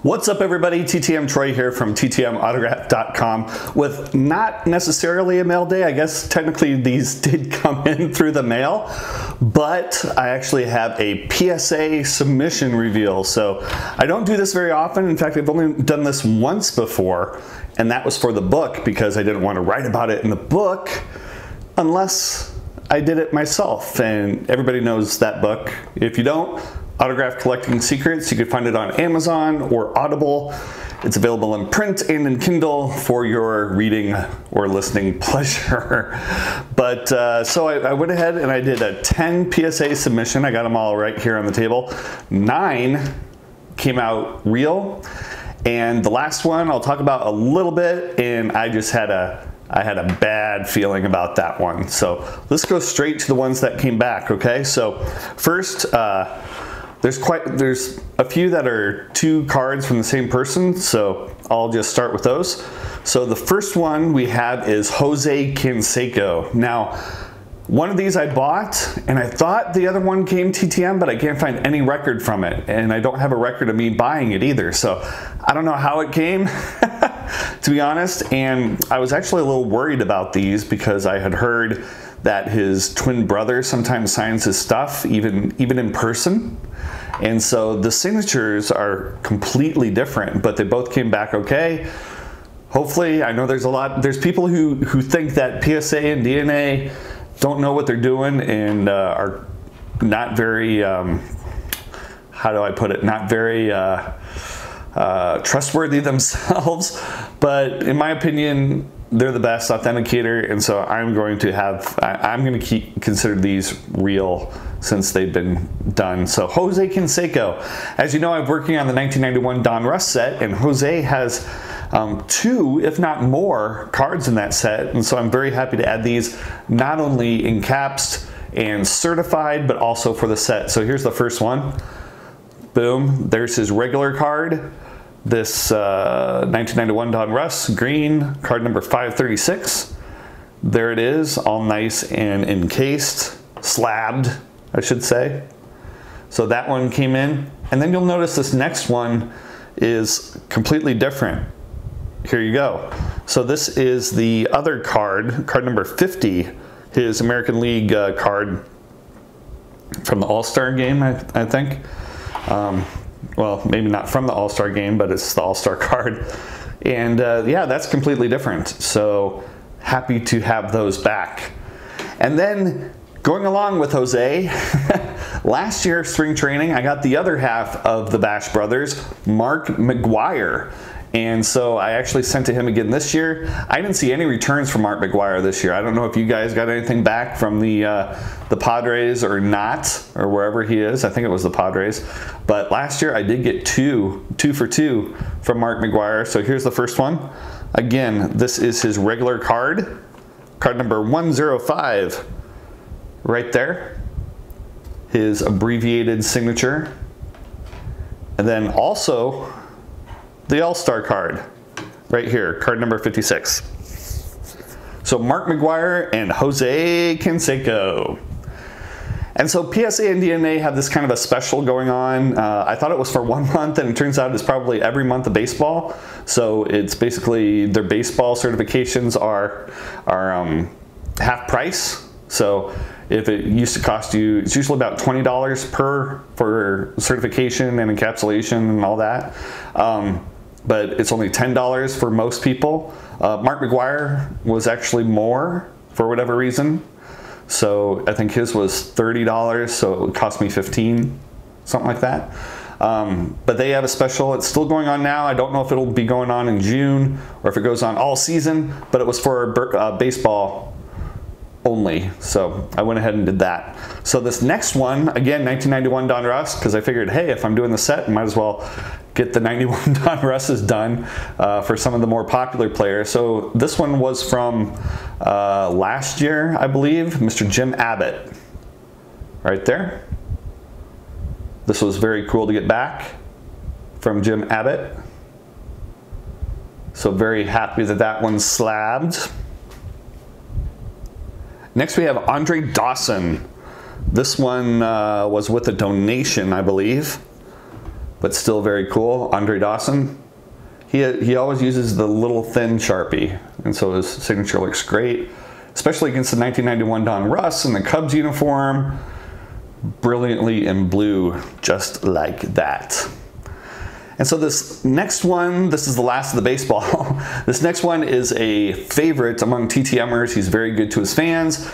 What's up everybody, TTM Troy here from ttmautograph.com with not necessarily a mail day. I guess technically these did come in through the mail, but I actually have a PSA submission reveal. So I don't do this very often. In fact, I've only done this once before, and that was for the book because I didn't want to write about it in the book unless I did it myself, and everybody knows that book. If you don't, Autograph Collecting Secrets, you can find it on Amazon or Audible. It's available in print and in Kindle for your reading or listening pleasure. But so I went ahead and I did a 10 PSA submission. I got them all right here on the table. 9 came out real, and the last one I'll talk about a little bit, and I had a bad feeling about that one. So let's go straight to the ones that came back, okay? So first, there's a few that are 2 cards from the same person, so I'll just start with those. So the first one we have is Jose Canseco. Now, one of these I bought, and I thought the other one came TTM, but I can't find any record from it, and I don't have a record of me buying it either, so I don't know how it came, to be honest. And I was actually a little worried about these because I had heard that his twin brother sometimes signs his stuff, even in person. And so the signatures are completely different, but they both came back okay. Hopefully, I know there's people who think that PSA and DNA don't know what they're doing and are not very, how do I put it, not very trustworthy themselves. But in my opinion, they're the best authenticator, and so I'm going to consider these real since they've been done. So Jose Canseco, as you know, I'm working on the 1991 Don Russ set, and Jose has 2, if not more, cards in that set, and so I'm very happy to add these, not only encapsed and certified, but also for the set. So here's the first one. Boom, there's his regular card. This 1991 Don Russ, green, card number 536. There it is, all nice and encased, slabbed, I should say. So that one came in. And then you'll notice this next one is completely different. Here you go. So this is the other card, card number 50, his American League card from the All-Star game, I think. Well, maybe not from the All-Star game, but it's the All-Star card. And yeah, that's completely different. So happy to have those back. And then going along with Jose, last year spring training, I got the other half of the Bash Brothers, Mark McGwire. And so I actually sent to him again this year. I didn't see any returns from Mark McGwire this year. I don't know if you guys got anything back from the Padres or not, or wherever he is. I think it was the Padres. But last year I did get 2 for 2 from Mark McGwire. So here's the first one. Again, this is his regular card, card number 105, right there. His abbreviated signature. And then also the All-Star card right here, card number 56. So Mark McGwire and Jose Canseco. And so PSA and DNA have this kind of a special going on. I thought it was for 1 month, and it turns out it's probably every month of baseball. So it's basically their baseball certifications are half price. So if it used to cost you, it's usually about $20 for certification and encapsulation and all that. But it's only $10 for most people. Mark McGwire was actually more for whatever reason. So I think his was $30, so it cost me $15, something like that. But they have a special, it's still going on now. I don't know if it'll be going on in June or if it goes on all season, but it was for baseball only. So I went ahead and did that. So this next one, again, 1991 Don Russ, because I figured, hey, if I'm doing the set, I might as well get the 91 Don Russes done for some of the more popular players. So this one was from last year, I believe, Mr. Jim Abbott, right there. This was very cool to get back from Jim Abbott. So very happy that that one's slabbed. Next we have Andre Dawson. This one was with a donation, I believe. but still very cool. Andre Dawson. He always uses the little thin Sharpie, and so his signature looks great, especially against the 1991 Don Russ in the Cubs uniform. Brilliantly in blue, just like that. And so this next one, this is the last of the baseball. This next one is a favorite among TTMers. He's very good to his fans.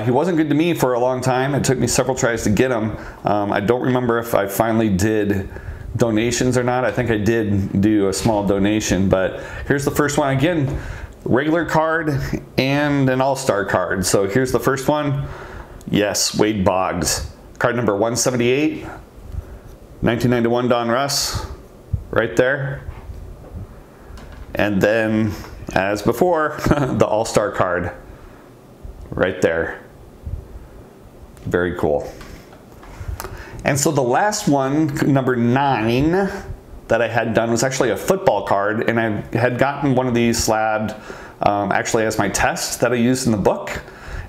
He wasn't good to me for a long time. It took me several tries to get him. I don't remember if I finally did donations or not. I think I did do a small donation, but here's the first one. Again, regular card and an all-star card. So here's the first one. Yes, Wade Boggs. Card number 178, 1991 Don Russ, right there. And then, as before, the all-star card, right there. Very cool. And so the last one, number 9, that I had done was actually a football card, and I had gotten one of these slabbed actually as my test that I used in the book.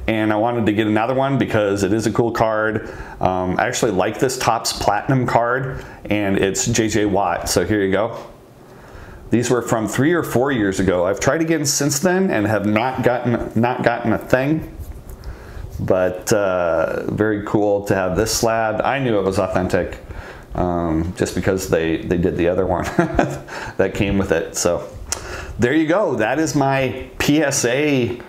And I wanted to get another one because it is a cool card. I actually like this Topps Platinum card, and it's JJ Watt. So here you go. These were from 3 or 4 years ago. I've tried again since then and have not gotten a thing. But very cool to have this slab. I knew it was authentic just because they did the other one that came with it. So there you go. That is my PSA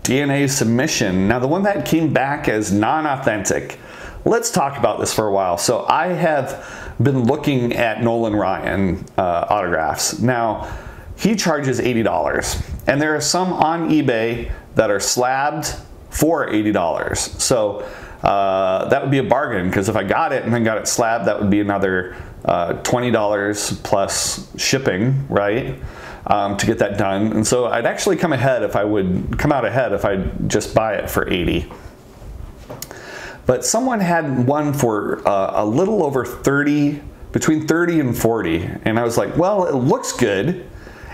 DNA submission. Now the one that came back as non-authentic, let's talk about this for a while. So I have been looking at Nolan Ryan autographs. Now he charges $80, and there are some on eBay that are slabbed for $80. So that would be a bargain, because if I got it and then got it slabbed, that would be another $20 plus shipping, right? To get that done. And so I'd actually come out ahead if I'd just buy it for $80. But someone had one for a little over 30, between 30 and 40. And I was like, well, it looks good.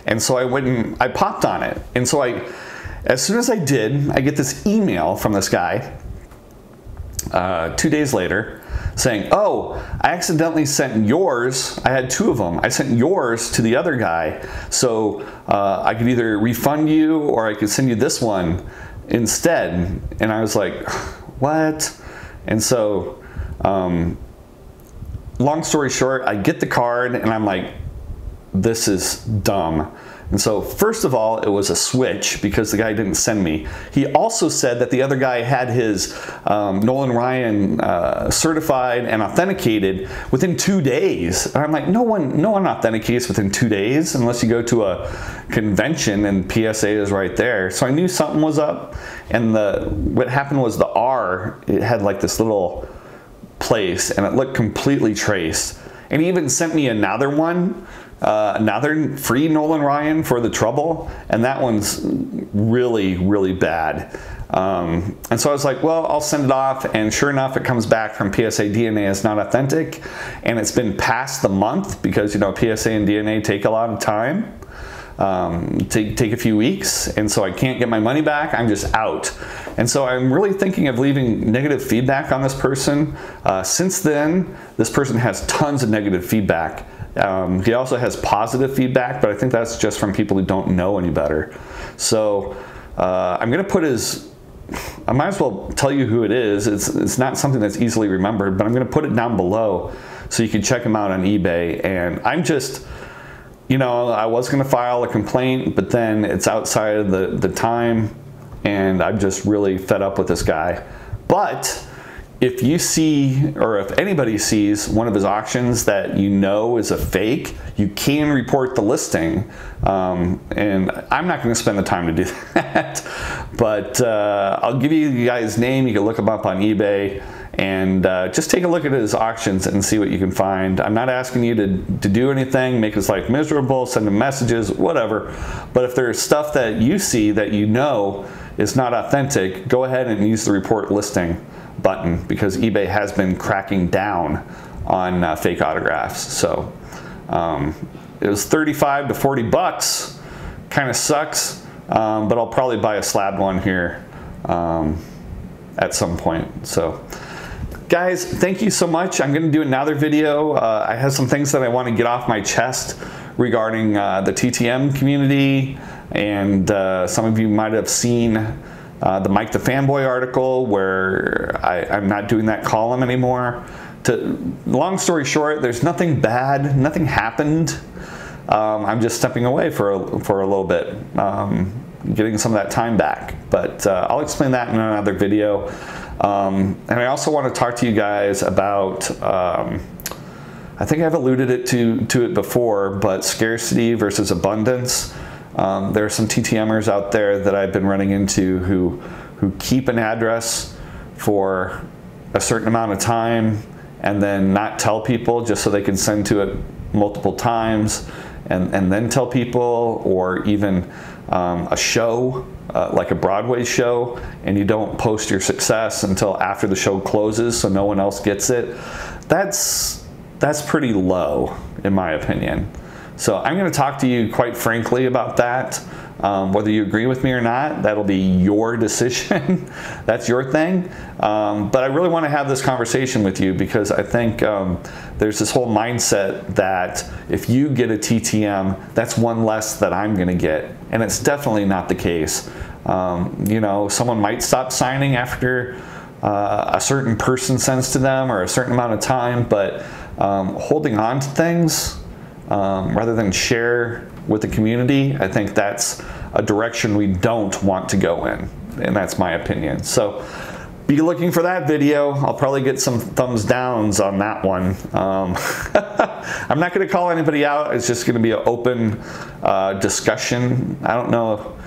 And so I went and I popped on it. And so as soon as I did, I get this email from this guy 2 days later saying, oh, I accidentally sent yours. I had 2 of them. I sent yours to the other guy. So I could either refund you or I could send you this one instead. And I was like, what? And so long story short, I get the card and I'm like, this is dumb. And so first of all, it was a switch because the guy didn't send me. He also said that the other guy had his Nolan Ryan certified and authenticated within 2 days. And I'm like, no one authenticates within 2 days unless you go to a convention and PSA is right there. So I knew something was up. And what happened was the R, it had like this little place and it looked completely traced. And he even sent me another one. Another free Nolan Ryan for the trouble, and that one's really, really bad. And so I was like, well, I'll send it off, and sure enough, it comes back from PSA DNA as not authentic, and it's been past the month because, you know, PSA and DNA take a lot of time, take a few weeks, and so I can't get my money back. I'm just out. And so I'm really thinking of leaving negative feedback on this person. Since then, this person has tons of negative feedback. He also has positive feedback, but I think that's just from people who don't know any better. So I'm going to put I might as well tell you who it is. It's not something that's easily remembered, but I'm going to put it down below so you can check him out on eBay. And I'm just, you know, I was going to file a complaint, but then it's outside of the time, and I'm just really fed up with this guy. But if you see, or if anybody sees one of his auctions that you know is a fake, you can report the listing. And I'm not going to spend the time to do that. But I'll give you the guy's name. You can look him up on eBay and just take a look at his auctions and see what you can find. I'm not asking you to do anything, make his life miserable, send him messages, whatever. But if there's stuff that you see that you know is not authentic, go ahead and use the report listing button, because eBay has been cracking down on fake autographs. So it was 35 to 40 bucks. Kind of sucks, but I'll probably buy a slabbed one here at some point. So guys, thank you so much. I'm going to do another video. I have some things that I want to get off my chest regarding the TTM community, and some of you might have seen the Mike the Fanboy article where I'm not doing that column anymore. Long story short, there's nothing bad, nothing happened. I'm just stepping away for a little bit, getting some of that time back. But I'll explain that in another video. And I also want to talk to you guys about, I think I've alluded to it before, but scarcity versus abundance. There are some TTMers out there that I've been running into who keep an address for a certain amount of time and then not tell people just so they can send to it multiple times and then tell people, or even a show, like a Broadway show, and you don't post your success until after the show closes so no one else gets it. That's pretty low, in my opinion. So I'm going to talk to you quite frankly about that. Whether you agree with me or not, that'll be your decision. That's your thing. But I really want to have this conversation with you because I think there's this whole mindset that if you get a TTM, that's one less that I'm going to get. And it's definitely not the case. You know, someone might stop signing after a certain person sends to them or a certain amount of time, but holding on to things rather than share with the community, I think that's a direction we don't want to go in, and that's my opinion. So be looking for that video. I'll probably get some thumbs downs on that one. I'm not going to call anybody out. It's just going to be an open discussion. I don't know,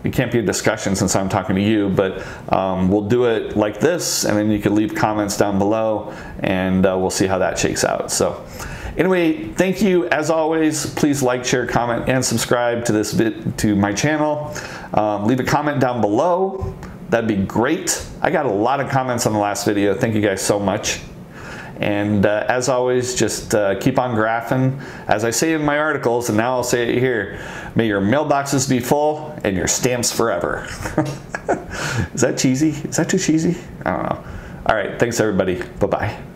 it can't be a discussion since I'm talking to you, but we'll do it like this, and then you can leave comments down below, and we'll see how that shakes out. So anyway, thank you as always. Please like, share, comment, and subscribe to my channel. Leave a comment down below. That'd be great. I got a lot of comments on the last video. Thank you guys so much. And as always, just keep on graphing. As I say in my articles, and now I'll say it here, may your mailboxes be full and your stamps forever. Is that cheesy? Is that too cheesy? I don't know. All right, thanks everybody. Bye-bye.